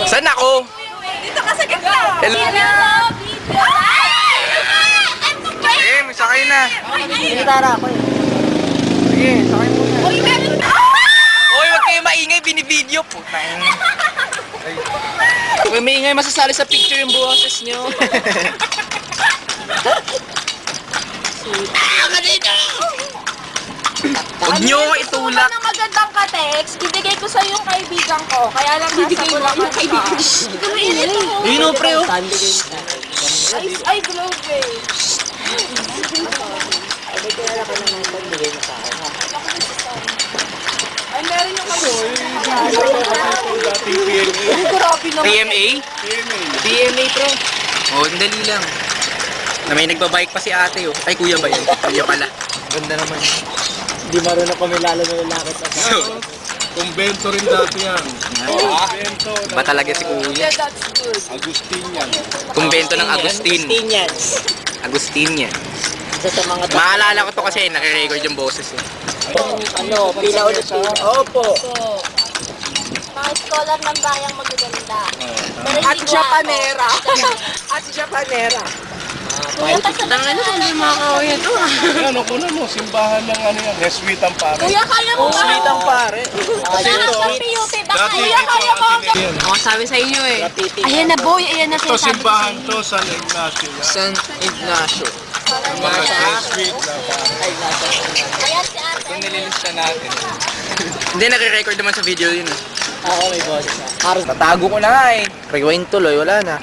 Saan ako? Dito ka sa gitna. Hello? Sige, may sakay na. Sinitara ako eh. Sige, sakay mo na. Uy, meron na! Hoy, wag kayo maingay, binibideo po. Huwag maingay masasali sa picture yung boses nyo. Huwag nyo ako itulak. Ng magandang ka-text, bibigay ko sa yung kaibigan ko. Kaya lang nasa Bulacan siya. Yun o, pre, oh. Ay, globe eh. Ay, meron yung TMA? DMA, pre. Oh, ang dali lang. Na may nagbabike pa si ate, oh. Ay, kuya ba yun? Kuya pala. Ganda naman. Hindi marunong kami lalo na lalaki sa Kumbento rin dati yan. Kumbento Ba talaga si kuya? Yeah, that's good. Agustinian. Kumbento ng Agustin. Agustinians. Agustin yan. Isa sa mga Maalala ko to kasi nare-record yung boses eh. ano, pila ulit pila. Opo. So, mga scholar ng bayang magaganda. At Japanera. At Japanera. Tangan na, hindi makakawin ito. Ano ko na mo, simbahan ng ano yan, Jesuit ang pare. Kuya, kaya mo ba? Sweet ang pare. Sarap ng PUP. Baka Dati kuya, dito kaya mo. atin yan. Ako sabi sa inyo eh. Ayan na boy, ayan na Ito sinasabi ko sa simbahan inyo. to, San Ignacio yan. San Ignacio. Mga Jesuit na pare. Ayan si ate. Kung nililista natin. Hindi, nare-record naman sa video yun eh. Ako may boses na. Tatago ko na nga eh. Rewind tuloy, wala na.